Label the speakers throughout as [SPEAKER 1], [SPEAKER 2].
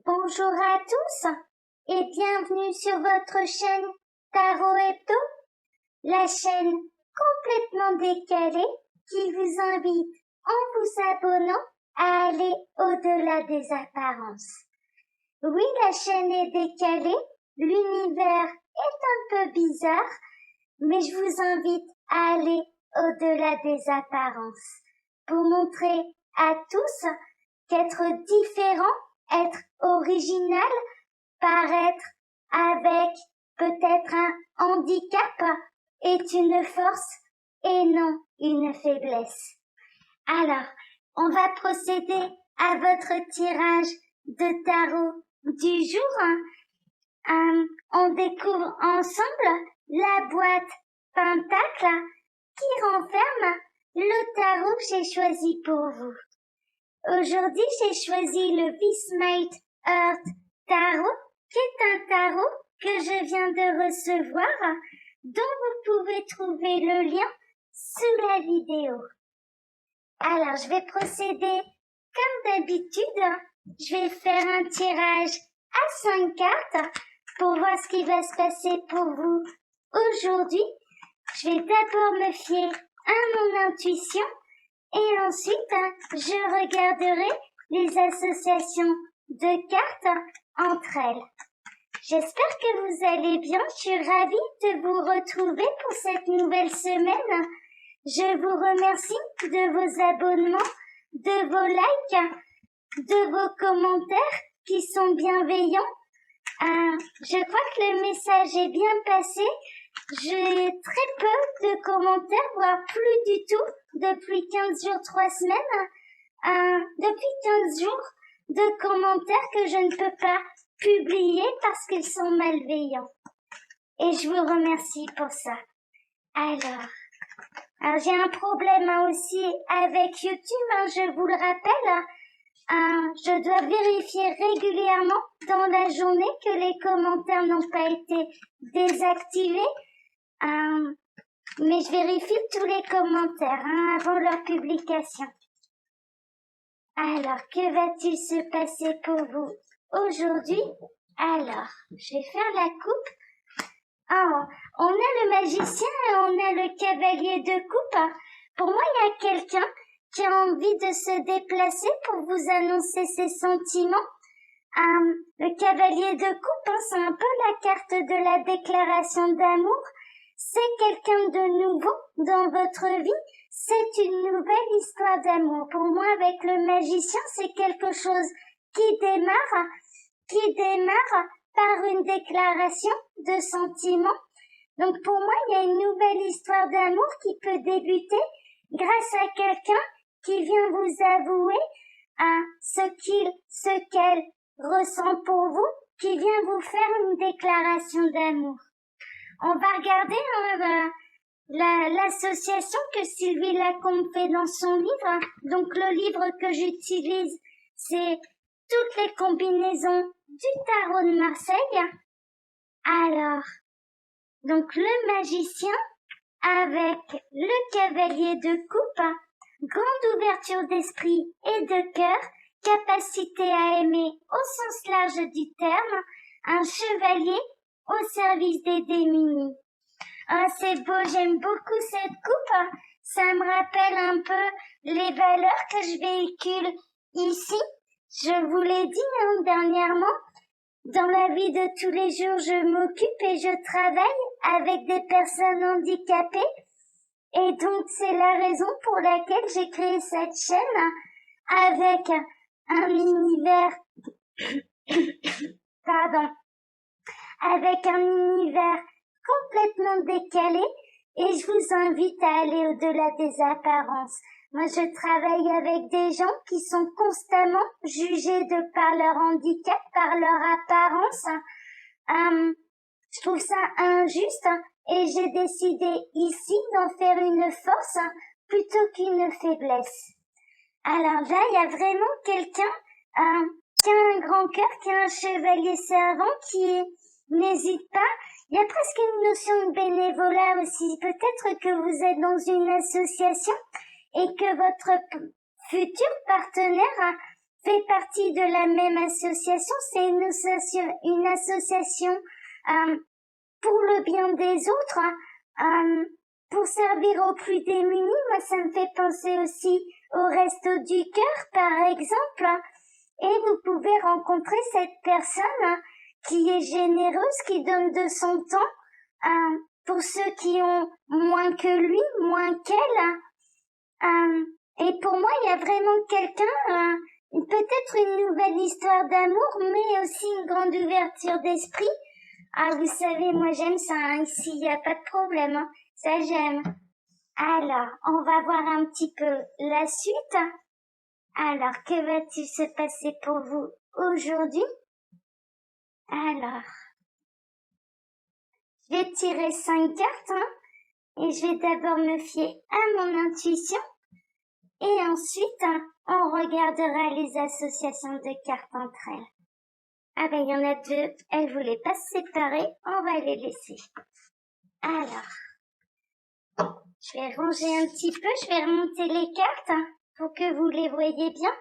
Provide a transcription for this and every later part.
[SPEAKER 1] Bonjour à tous et bienvenue sur votre chaîne Tarot Hebdo, la chaîne complètement décalée qui vous invite, en vous abonnant, à aller au-delà des apparences. Oui, la chaîne est décalée, l'univers est un peu bizarre, mais je vous invite à aller au-delà des apparences pour montrer à tous qu'être différent, être original, paraître avec peut-être un handicap est une force et non une faiblesse. Alors, on va procéder à votre tirage de tarot du jour. On découvre ensemble la boîte Pentacle qui renferme le tarot que j'ai choisi pour vous. Aujourd'hui, j'ai choisi le Vismate Earth Tarot, qui est un tarot que je viens de recevoir, dont vous pouvez trouver le lien sous la vidéo. Alors, je vais procéder comme d'habitude. Je vais faire un tirage à 5 cartes pour voir ce qui va se passer pour vous aujourd'hui. Je vais d'abord me fier à mon intuition et ensuite je regarderai les associations de cartes entre elles. J'espère que vous allez bien. Je suis ravie de vous retrouver pour cette nouvelle semaine. Je vous remercie de vos abonnements, de vos likes, de vos commentaires qui sont bienveillants. Je crois que le message est bien passé. J'ai très peu de commentaires, voire plus du tout, depuis 15 jours, 3 semaines. Depuis 15 jours de commentaires que je ne peux pas publier parce qu'ils sont malveillants. Et je vous remercie pour ça. Alors j'ai un problème aussi avec YouTube, je vous le rappelle. Je dois vérifier régulièrement dans la journée que les commentaires n'ont pas été désactivés. Mais je vérifie tous les commentaires avant leur publication. Alors, que va-t-il se passer pour vous aujourd'hui? Alors, je vais faire la coupe. On a le magicien et on a le cavalier de coupe. Pour moi, il y a quelqu'un qui a envie de se déplacer pour vous annoncer ses sentiments. Le cavalier de coupe, c'est un peu la carte de la déclaration d'amour. C'est quelqu'un de nouveau dans votre vie. C'est une nouvelle histoire d'amour. Pour moi, avec le magicien, c'est quelque chose qui démarre par une déclaration de sentiments. Donc pour moi, il y a une nouvelle histoire d'amour qui peut débuter grâce à quelqu'un qui vient vous avouer ce qu'elle ressent pour vous, qui vient vous faire une déclaration d'amour. On va regarder l'association que Sylvie Lacombe fait dans son livre. Donc le livre que j'utilise, c'est toutes les combinaisons du tarot de Marseille. Alors, donc le magicien avec le cavalier de coupe, grande ouverture d'esprit et de cœur, capacité à aimer au sens large du terme, un chevalier au service des démunis. C'est beau, j'aime beaucoup cette coupe. Ça me rappelle un peu les valeurs que je véhicule ici. Je vous l'ai dit dernièrement, dans la vie de tous les jours, je m'occupe et je travaille avec des personnes handicapées. Et donc, c'est la raison pour laquelle j'ai créé cette chaîne avec un univers, avec un univers complètement décalé, et je vous invite à aller au-delà des apparences. Moi, je travaille avec des gens qui sont constamment jugés de par leur handicap, par leur apparence. Je trouve ça injuste et j'ai décidé ici d'en faire une force plutôt qu'une faiblesse. Alors là, il y a vraiment quelqu'un qui a un grand cœur, qui a un chevalier servant, qui n'hésite pas. Il y a presque une notion de bénévolat aussi. Peut-être que vous êtes dans une association et que votre futur partenaire fait partie de la même association. C'est une association pour le bien des autres, pour servir aux plus démunis. Moi, ça me fait penser aussi au Resto du Cœur, par exemple. Et vous pouvez rencontrer cette personne qui est généreuse, qui donne de son temps pour ceux qui ont moins que lui, moins qu'elle. Et pour moi, il y a vraiment quelqu'un, peut-être une nouvelle histoire d'amour, mais aussi une grande ouverture d'esprit. Ah, vous savez, moi j'aime ça, hein. Ici, il n'y a pas de problème, hein. Ça j'aime. Alors, on va voir un petit peu la suite. Alors, que va-t-il se passer pour vous aujourd'hui? Alors, je vais tirer 5 cartes, hein, et je vais d'abord me fier à mon intuition, et ensuite, on regardera les associations de cartes entre elles. Ah ben, il y en a 2, elles voulaient pas se séparer, on va les laisser. Alors, je vais ranger un petit peu, je vais remonter les cartes pour que vous les voyez bien.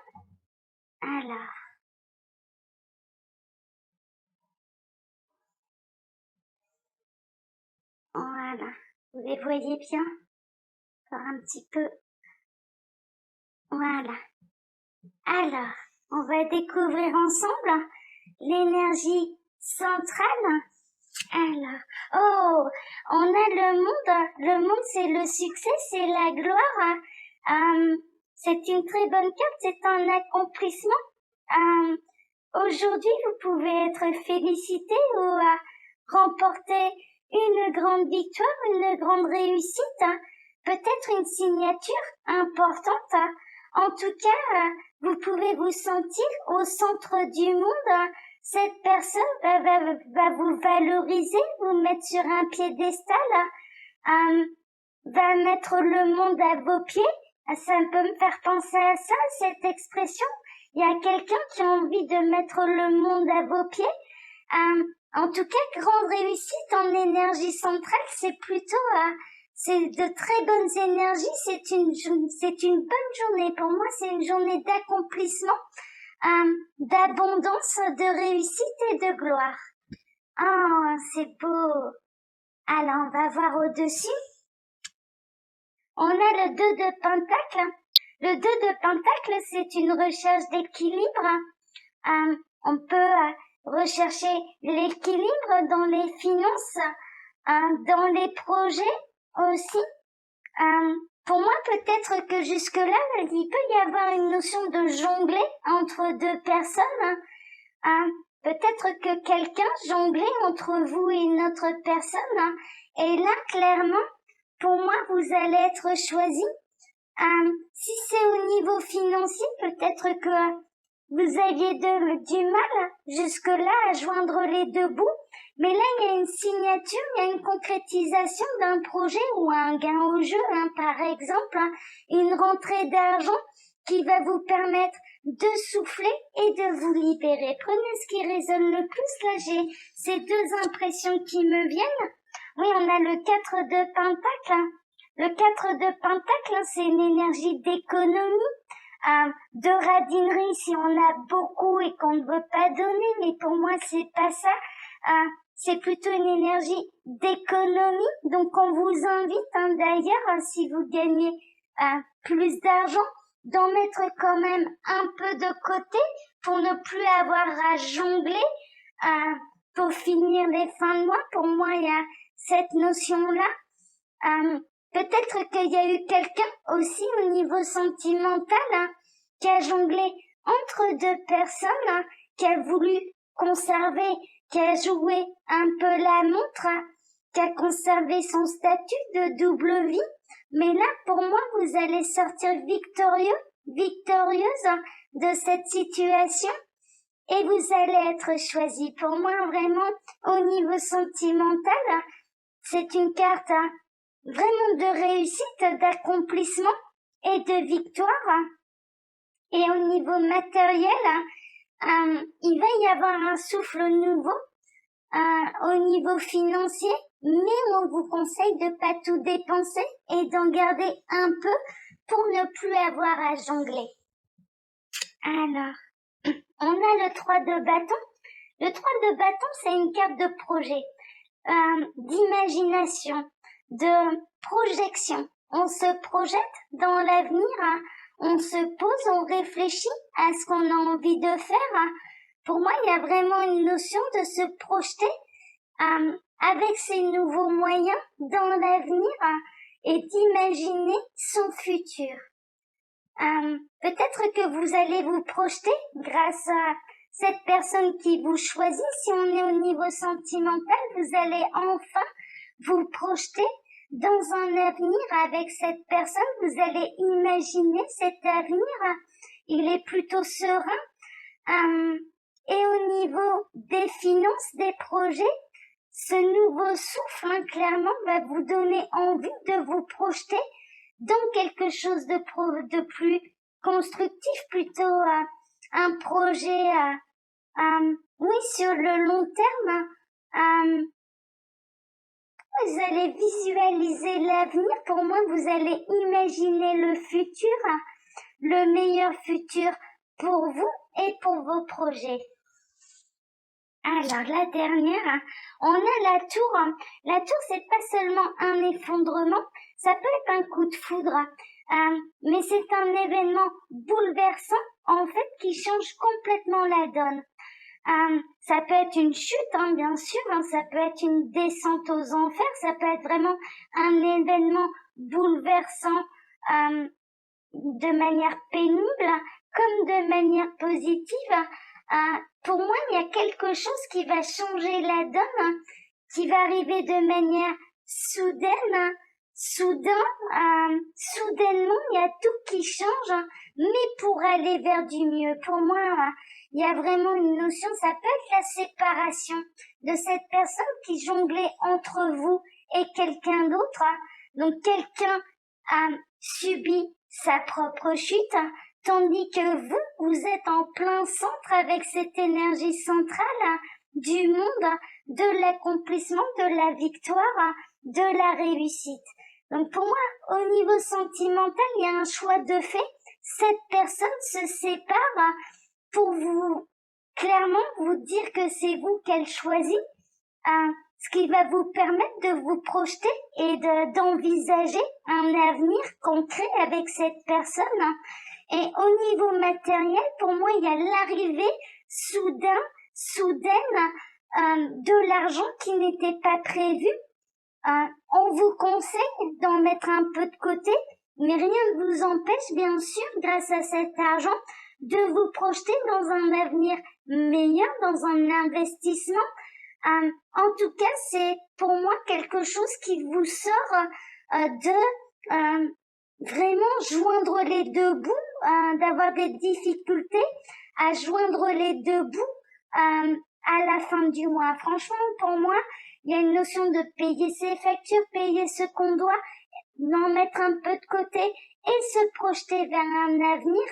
[SPEAKER 1] Alors, voilà, vous les voyez bien? Encore un petit peu. Voilà. Alors, on va découvrir ensemble l'énergie centrale. Alors, oh, on a le monde. Le monde, c'est le succès, c'est la gloire. C'est une très bonne carte, c'est un accomplissement. Aujourd'hui, vous pouvez être félicité ou remporter une grande victoire, une grande réussite, peut-être une signature importante. En tout cas, vous pouvez vous sentir au centre du monde. Cette personne va vous valoriser, vous mettre sur un piédestal, va mettre le monde à vos pieds. Ça peut me faire penser à ça, cette expression. Il y a quelqu'un qui a envie de mettre le monde à vos pieds. En tout cas, grande réussite en énergie centrale, c'est plutôt, c'est de très bonnes énergies, c'est une bonne journée. Pour moi, c'est une journée d'accomplissement, d'abondance, de réussite et de gloire. Oh, c'est beau. Alors, on va voir au-dessus. On a le 2 de Pentacle. Le 2 de Pentacle, c'est une recherche d'équilibre. On peut rechercher l'équilibre dans les finances, dans les projets aussi. Pour moi, peut-être que jusque-là, il peut y avoir une notion de jongler entre deux personnes. Peut-être que quelqu'un jonglait entre vous et une autre personne. Et là, clairement, pour moi, vous allez être choisi. Si c'est au niveau financier, peut-être que vous aviez du mal jusque-là à joindre les deux bouts, mais là il y a une signature, il y a une concrétisation d'un projet ou un gain au jeu, par exemple, une rentrée d'argent qui va vous permettre de souffler et de vous libérer. Prenez ce qui résonne le plus, là j'ai ces deux impressions qui me viennent. Oui, on a le 4 de Pentacle. Le 4 de Pentacle, c'est une énergie d'économie, de radinerie si on a beaucoup et qu'on ne veut pas donner, mais pour moi c'est pas ça. C'est plutôt une énergie d'économie, donc on vous invite d'ailleurs, si vous gagnez plus d'argent, d'en mettre quand même un peu de côté pour ne plus avoir à jongler pour finir les fins de mois. Pour moi, il y a cette notion-là. Peut-être qu'il y a eu quelqu'un aussi au niveau sentimental qui a jonglé entre deux personnes, qui a voulu conserver, qui a joué un peu la montre, qui a conservé son statut de double vie. Mais là, pour moi, vous allez sortir victorieuse de cette situation et vous allez être choisi. Pour moi, vraiment, au niveau sentimental, c'est une carte vraiment de réussite, d'accomplissement et de victoire. Et au niveau matériel, il va y avoir un souffle nouveau au niveau financier, mais on vous conseille de pas tout dépenser et d'en garder un peu pour ne plus avoir à jongler. Alors, On a le 3 de bâton. Le 3 de bâton, c'est une carte de projet, d'imagination, de projection. On se projette dans l'avenir, hein. On se pose, on réfléchit à ce qu'on a envie de faire, hein. Pour moi, il y a vraiment une notion de se projeter avec ces nouveaux moyens dans l'avenir, hein, et d'imaginer son futur. Peut-être que vous allez vous projeter grâce à cette personne qui vous choisit. Si on est au niveau sentimental, vous allez enfin vous projeter dans un avenir avec cette personne. Vous allez imaginer cet avenir. Il est plutôt serein. Et au niveau des finances, des projets, ce nouveau souffle, hein, clairement, va vous donner envie de vous projeter dans quelque chose de plus constructif, plutôt un projet, oui, sur le long terme. Vous allez visualiser l'avenir. Pour moi, vous allez imaginer le futur, le meilleur futur pour vous et pour vos projets. Alors, la dernière, on a la tour. La tour, c'est pas seulement un effondrement, ça peut être un coup de foudre, mais c'est un événement bouleversant, en fait, qui change complètement la donne. Ça peut être une chute, hein, bien sûr, hein, ça peut être une descente aux enfers, ça peut être vraiment un événement bouleversant de manière pénible, comme de manière positive. Pour moi, il y a quelque chose qui va changer la donne, qui va arriver de manière soudaine, soudainement, il y a tout qui change, mais pour aller vers du mieux. Pour moi, il y a vraiment une notion, ça peut être la séparation de cette personne qui jonglait entre vous et quelqu'un d'autre. Donc, quelqu'un a subi sa propre chute, tandis que vous êtes en plein centre avec cette énergie centrale du monde, de l'accomplissement, de la victoire, de la réussite. Donc pour moi, au niveau sentimental, il y a un choix de fait. Cette personne se sépare pour vous, clairement, vous dire que c'est vous qu'elle choisit, ce qui va vous permettre de vous projeter et d'envisager un avenir concret avec cette personne. Et au niveau matériel, pour moi, il y a l'arrivée soudaine de l'argent qui n'était pas prévu. On vous conseille d'en mettre un peu de côté, mais rien ne vous empêche, bien sûr, grâce à cet argent, de vous projeter dans un avenir meilleur, dans un investissement. En tout cas, c'est pour moi quelque chose qui vous sort de vraiment joindre les deux bouts, d'avoir des difficultés à joindre les deux bouts à la fin du mois. Franchement, pour moi, il y a une notion de payer ses factures, payer ce qu'on doit, d'en mettre un peu de côté et se projeter vers un avenir,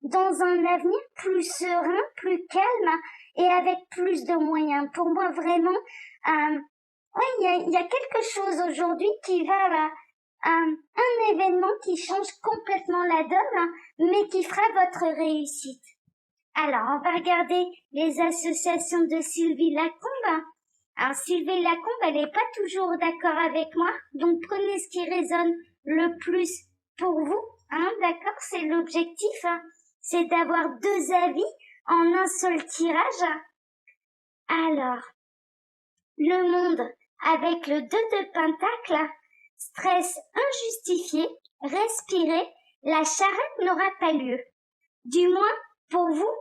[SPEAKER 1] dans un avenir plus serein, plus calme et avec plus de moyens. Pour moi, vraiment, il y a quelque chose aujourd'hui qui va, un événement qui change complètement la donne, mais qui fera votre réussite. Alors, on va regarder les associations de Sylvie Lacombe. Alors, Sylvie Lacombe, elle n'est pas toujours d'accord avec moi, donc prenez ce qui résonne le plus pour vous, d'accord? C'est l'objectif, c'est d'avoir deux avis en un seul tirage. Alors, le monde avec le 2 de pentacle, stress injustifié, respirez, la charrette n'aura pas lieu. Du moins, pour vous,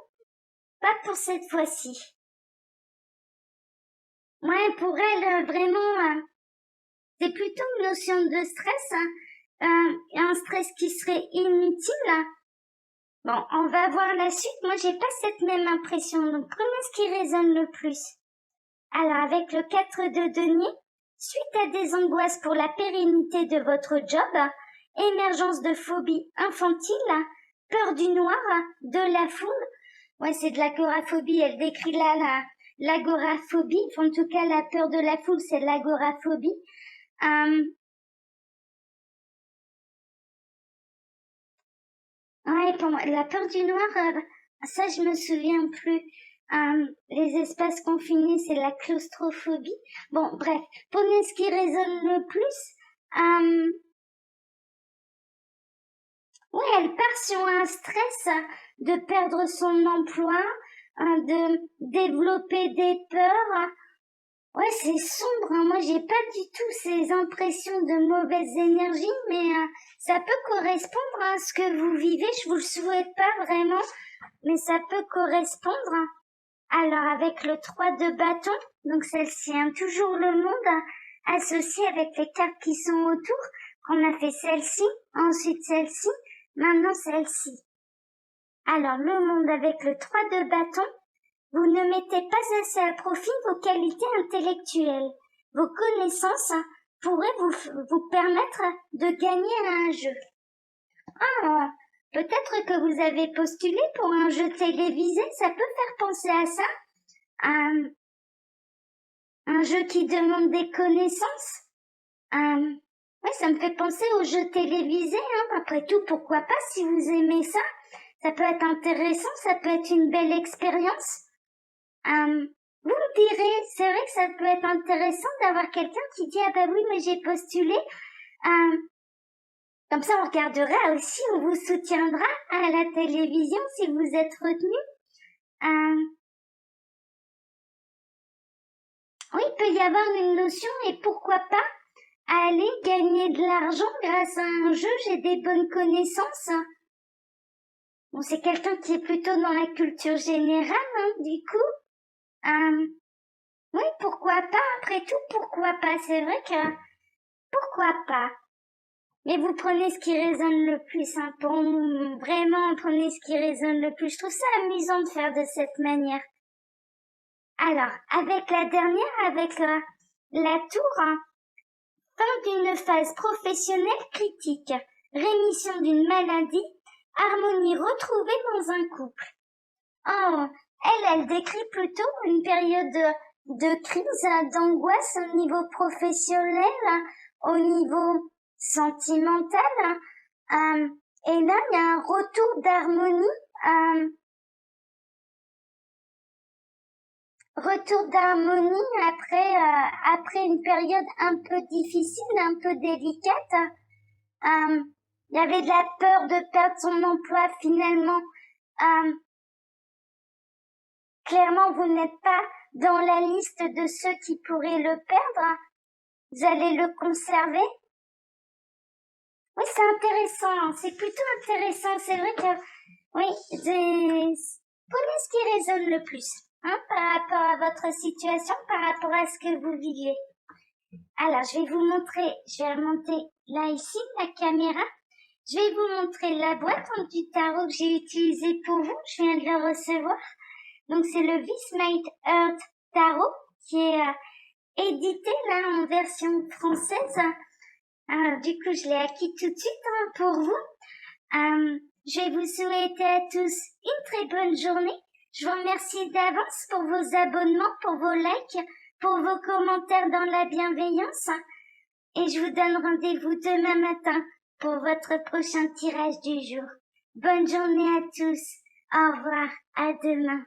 [SPEAKER 1] pas pour cette fois-ci. Ouais, pour elle, vraiment, c'est plutôt une notion de stress, un stress qui serait inutile. Bon, on va voir la suite. Moi, j'ai pas cette même impression, donc prenez ce qui résonne le plus. Alors, avec le 4 de denier, suite à des angoisses pour la pérennité de votre job, émergence de phobie infantile, peur du noir, de la foule. Ouais, c'est de l'agoraphobie. Elle décrit là l'agoraphobie. En tout cas, la peur de la foule, c'est l'agoraphobie. Ouais, pour moi, la peur du noir, Ça, je me souviens plus. Les espaces confinés, c'est la claustrophobie. Bon, bref, prenez ce qui résonne le plus. Oui, elle part sur un stress de perdre son emploi, de développer des peurs. Ouais, c'est sombre, hein. Moi, j'ai pas du tout ces impressions de mauvaise énergie, mais ça peut correspondre à ce que vous vivez. Je vous le souhaite pas vraiment, mais ça peut correspondre. Alors, avec le 3 de bâton, donc celle-ci, hein, toujours le monde associé avec les cartes qui sont autour. On a fait celle-ci, ensuite celle-ci, maintenant celle-ci. Alors, le monde avec le 3 de bâton, vous ne mettez pas assez à profit vos qualités intellectuelles. Vos connaissances pourraient vous permettre de gagner à un jeu. Ah, peut-être que vous avez postulé pour un jeu télévisé, ça peut faire penser à ça. Un jeu qui demande des connaissances. Ouais, ça me fait penser aux jeux télévisés, hein. Après tout, pourquoi pas si vous aimez ça? Ça peut être intéressant, ça peut être une belle expérience. Vous me direz, c'est vrai que ça peut être intéressant d'avoir quelqu'un qui dit, ah bah oui, mais j'ai postulé. Comme ça, on regardera aussi, on vous soutiendra à la télévision si vous êtes retenu. Oui, il peut y avoir une notion et pourquoi pas aller gagner de l'argent grâce à un jeu, j'ai des bonnes connaissances. Bon, c'est quelqu'un qui est plutôt dans la culture générale, hein, du coup. Oui, pourquoi pas, après tout, pourquoi pas, c'est vrai que pourquoi pas. Mais vous prenez ce qui résonne le plus, hein, pour nous, vraiment, prenez ce qui résonne le plus. Je trouve ça amusant de faire de cette manière. Alors, avec la dernière, avec la tour, hein, fin d'une phase professionnelle critique, rémission d'une maladie, harmonie retrouvée dans un couple. Oh, elle décrit plutôt une période de crise, d'angoisse au niveau professionnel, au niveau sentimental. Et là, il y a un retour d'harmonie. Retour d'harmonie après une période un peu difficile, un peu délicate. Il y avait de la peur de perdre son emploi finalement. Clairement, vous n'êtes pas dans la liste de ceux qui pourraient le perdre. Vous allez le conserver. Oui, c'est intéressant. C'est plutôt intéressant. C'est vrai que, oui, prenez ce qui résonne le plus, hein, par rapport à votre situation, par rapport à ce que vous viviez. Alors, je vais vous montrer, je vais remonter là ici, la caméra. Je vais vous montrer la boîte du tarot que j'ai utilisé pour vous. Je viens de le recevoir. Donc, c'est le Vismate Earth Tarot qui est édité là en version française. Du coup, je l'ai acquis tout de suite, hein, pour vous. Je vais vous souhaiter à tous une très bonne journée. Je vous remercie d'avance pour vos abonnements, pour vos likes, pour vos commentaires dans la bienveillance. Et je vous donne rendez-vous demain matin pour votre prochain tirage du jour. Bonne journée à tous. Au revoir. À demain.